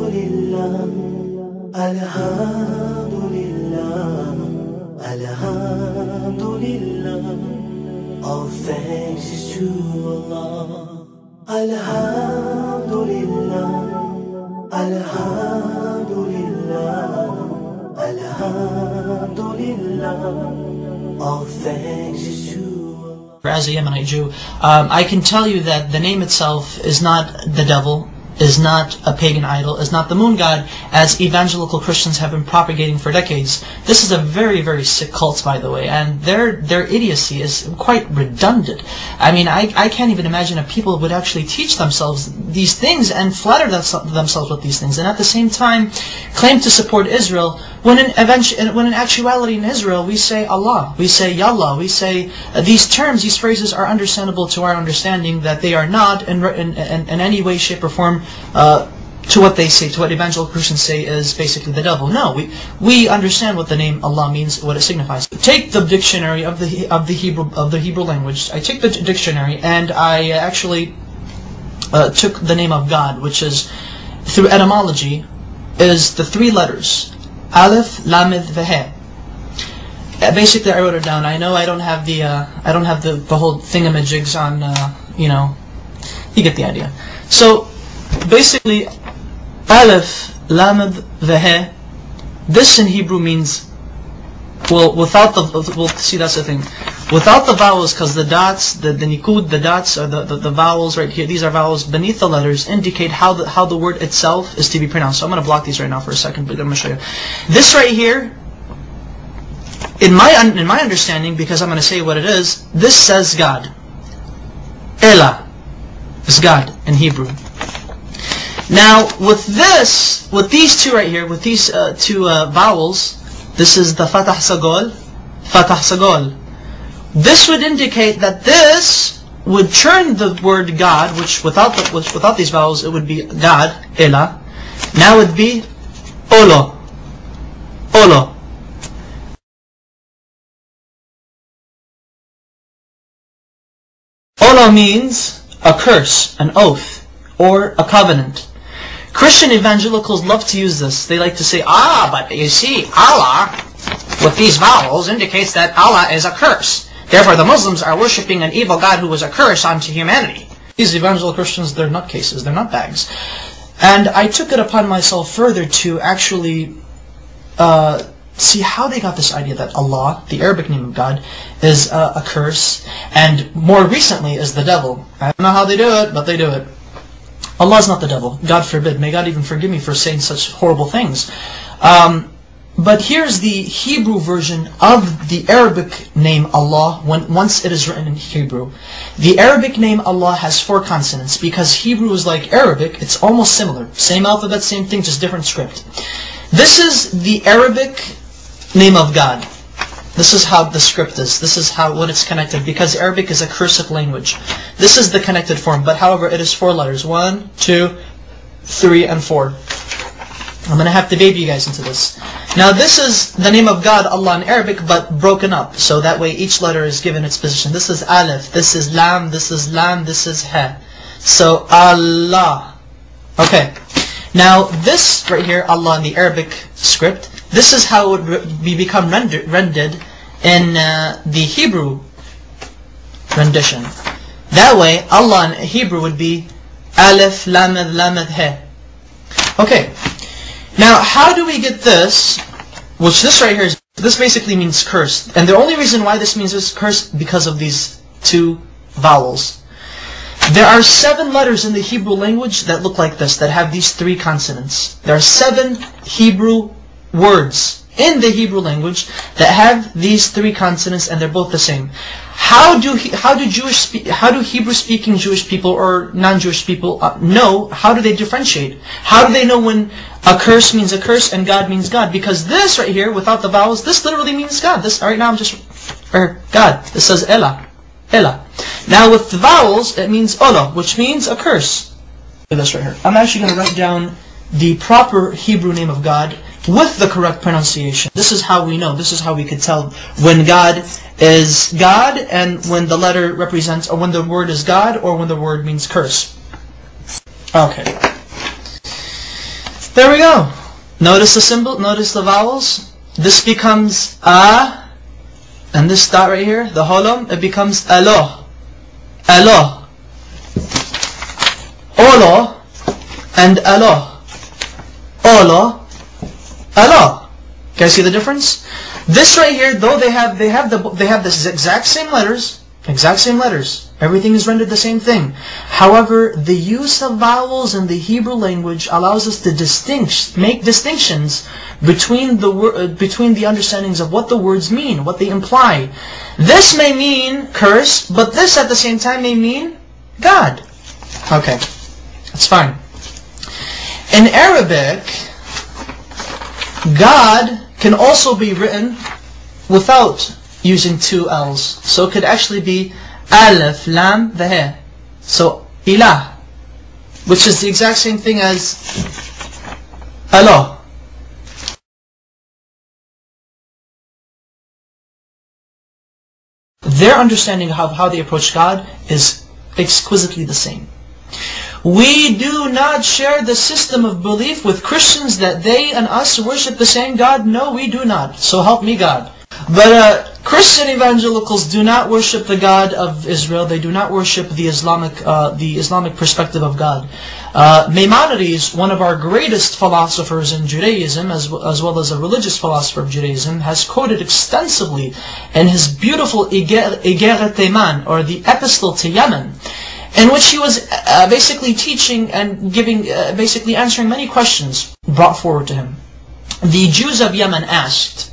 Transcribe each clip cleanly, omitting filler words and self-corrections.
Alhamdulillah, Alhamdulillah, Alhamdulillah. All thanks is to Allah. Alhamdulillah, Alhamdulillah, Alhamdulillah. All thanks is to Allah. As a Yemenite Jew, I can tell you that the name itself is not the devil, is not a pagan idol, is not the moon god, as evangelical Christians have been propagating for decades. This is a very, very sick cult, by the way, and their idiocy is quite redundant. I mean, I can't even imagine if people would actually teach themselves these things and flatter themselves with these things, and at the same time claim to support Israel, when in actuality in Israel we say Allah, we say Yallah, we say these terms, these phrases are understandable to our understanding, that they are not in any way, shape or form to what they say, to what evangelical Christians say is basically the devil. No, we understand what the name Allah means, what it signifies. Take the dictionary of the Hebrew language. I take the dictionary and I actually took the name of God, which is through etymology is the three letters Aleph, Lamed, Vehe. Basically, I wrote it down. I know I don't have the whole thingamajigs on. You know, you get the idea. So basically, Aleph, Lamed, Vehe. This in Hebrew means, well, without the, we'll see, that's the thing. Without the vowels, because the dots, the nikud, the dots, or the vowels right here, these are vowels beneath the letters, indicate how the word itself is to be pronounced. So I'm going to block these right now for a second, but I'm going to show you. This right here, in my understanding, because I'm going to say what it is, this says God. Elah is God in Hebrew. Now, with these two right here, with these two vowels, this is the Fatah Sagol, Fatah Sagol. This would indicate that this would turn the word God, which without these vowels, it would be God, Elah. Now it would be Olo, Olo. Olo means a curse, an oath, or a covenant. Christian evangelicals love to use this. They like to say, but you see, Allah, with these vowels, indicates that Allah is a curse. Therefore, the Muslims are worshipping an evil God who was a curse onto humanity. These evangelical Christians, they're nutcases, they're nutbags. And I took it upon myself further to actually see how they got this idea that Allah, the Arabic name of God, is a curse, and more recently is the devil. I don't know how they do it, but they do it. Allah is not the devil. God forbid. May God even forgive me for saying such horrible things. But here's the Hebrew version of the Arabic name Allah once it is written in Hebrew. The Arabic name Allah has 4 consonants because Hebrew is like Arabic. It's almost similar. Same alphabet, same thing, just different script. This is the Arabic name of God. This is how the script is. This is what it's connected, because Arabic is a cursive language. This is the connected form, but however it is 4 letters. 1, 2, 3, and 4. I'm going to have to baby you guys into this. Now this is the name of God, Allah in Arabic, but broken up. So that way each letter is given its position. This is Aleph, this is Lam, this is Lam, this is Ha. So Allah. Okay. Now this right here, Allah in the Arabic script, this is how it would become rendered in the Hebrew rendition. That way, Allah in Hebrew would be Aleph, Lamed, Lamed, He. Okay. Now, how do we get this? Which this right here is, this basically means curse. And the only reason why this means is curse because of these 2 vowels. There are 7 letters in the Hebrew language that look like this, that have these 3 consonants. There are 7 Hebrew words in the Hebrew language that have these 3 consonants, and they're both the same. How do Hebrew-speaking Jewish people or non-Jewish people know? How do they differentiate? How do they know when a curse means a curse and God means God? Because this right here, without the vowels, this literally means God. This right now I'm just God. This says Elah, Elah. Now with the vowels, it means Olo, which means a curse. Look at this right here. I'm actually going to write down the proper Hebrew name of God with the correct pronunciation. This is how we know. This is how we could tell when God is God and when the letter represents, or when the word is God, or when the word means curse. Okay. There we go. Notice the symbol, notice the vowels. This becomes a, and this dot right here, the holom, it becomes alo. Alo. Olo and alo. Olo, alo. Guys see the difference? This right here, though they have this exact same letters. Everything is rendered the same thing. However, the use of vowels in the Hebrew language allows us to make distinctions between the understandings of what the words mean, what they imply. This may mean curse, but this at the same time may mean God. Okay, that's fine. In Arabic, God can also be written without using two L's. So it could actually be Alif, Lam, the He. So, Ilah, which is the exact same thing as Allah. Their understanding of how they approach God is exquisitely the same. We do not share the system of belief with Christians that they and us worship the same God. No, we do not. So help me God. But Christian evangelicals do not worship the God of Israel. They do not worship the Islamic perspective of God. Maimonides, one of our greatest philosophers in Judaism, as well as a religious philosopher of Judaism, has quoted extensively in his beautiful Igeret Tayman, or the Epistle to Yemen, in which he was basically teaching and giving, basically answering many questions brought forward to him. The Jews of Yemen asked,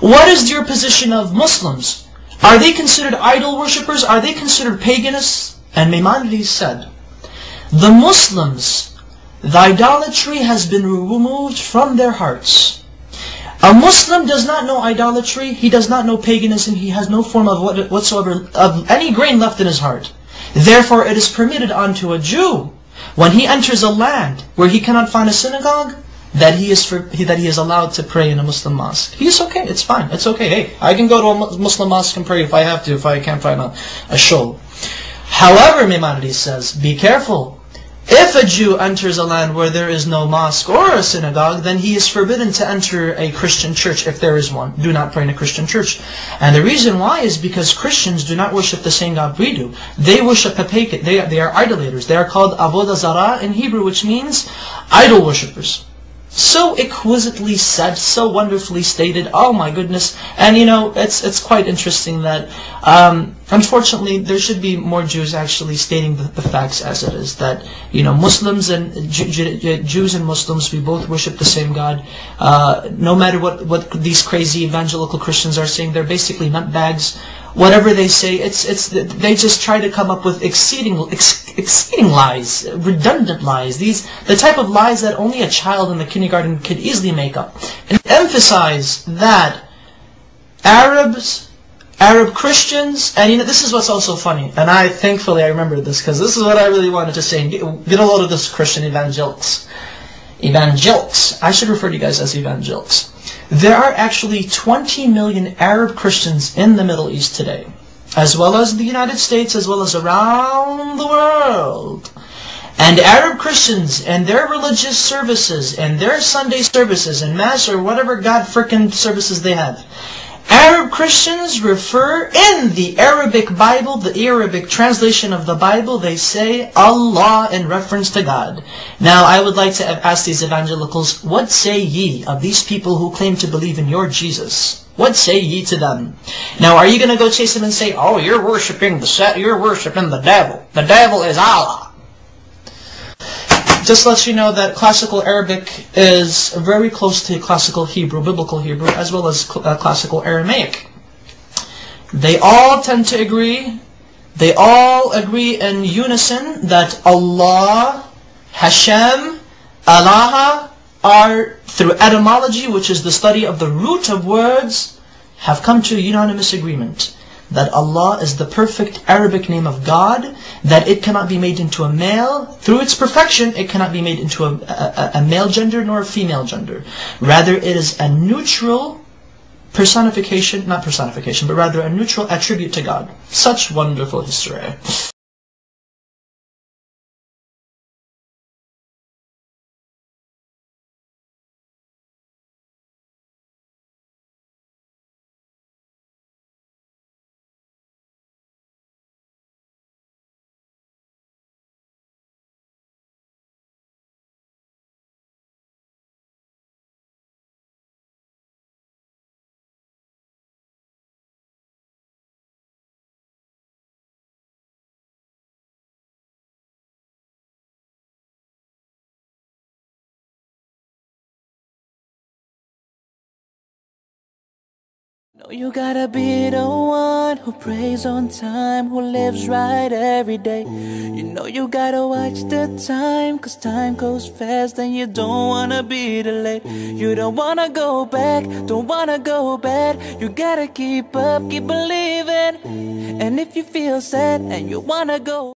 what is your position of Muslims? Are they considered idol worshippers? Are they considered paganists? And Maimonides said, the Muslims, the idolatry has been removed from their hearts. A Muslim does not know idolatry, he does not know paganism, he has no form of whatsoever of any grain left in his heart. Therefore it is permitted unto a Jew, when he enters a land where he cannot find a synagogue, that he is allowed to pray in a Muslim mosque. He's okay, it's fine, it's okay. Hey, I can go to a Muslim mosque and pray if I have to, if I can't find a shul. However, Maimonides says, be careful. If a Jew enters a land where there is no mosque or a synagogue, then he is forbidden to enter a Christian church if there is one. Do not pray in a Christian church. And the reason why is because Christians do not worship the same God we do. They worship a pagan. They are idolaters. They are called Avodah Zarah in Hebrew, which means idol worshippers. So exquisitely said, so wonderfully stated. Oh my goodness! And you know, it's quite interesting that unfortunately there should be more Jews actually stating the facts as it is. That you know, Muslims and Jews and Muslims, we both worship the same God. No matter what these crazy evangelical Christians are saying, they're basically nutbags. Whatever they say, they just try to come up with exceeding lies, redundant lies. The type of lies that only a child in the kindergarten could easily make up. And emphasize that Arab Christians, and you know, this is what's also funny, and thankfully I remember this, because this is what I really wanted to say, and get a load of this, Christian evangelics. I should refer to you guys as evangelics. There are actually 20 million Arab Christians in the Middle East today, as well as the United States, as well as around the world. And Arab Christians and their religious services and their Sunday services and Mass or whatever God frickin' services they have, Arab Christians refer in the Arabic Bible, the Arabic translation of the Bible, they say Allah in reference to God. Now I would like to ask these evangelicals, what say ye of these people who claim to believe in your Jesus? What say ye to them? Now are you going to go chase them and say, oh, you're worshiping the devil. The devil is Allah. Just lets you know that classical Arabic is very close to classical Hebrew, biblical Hebrew, as well as classical Aramaic. They all tend to agree, they all agree in unison that Allah, Hashem, Allah are, through etymology, which is the study of the root of words, have come to a unanimous agreement that Allah is the perfect Arabic name of God, that it cannot be made into a male. Through its perfection, it cannot be made into a male gender nor a female gender. Rather, it is a neutral personification, not personification, but rather a neutral attribute to God. Such wonderful history. You gotta be the one who prays on time, who lives right every day. You know you gotta watch the time, cause time goes fast and you don't wanna be delayed. You don't wanna go back, don't wanna go bad. You gotta keep up, keep believing. And if you feel sad and you wanna go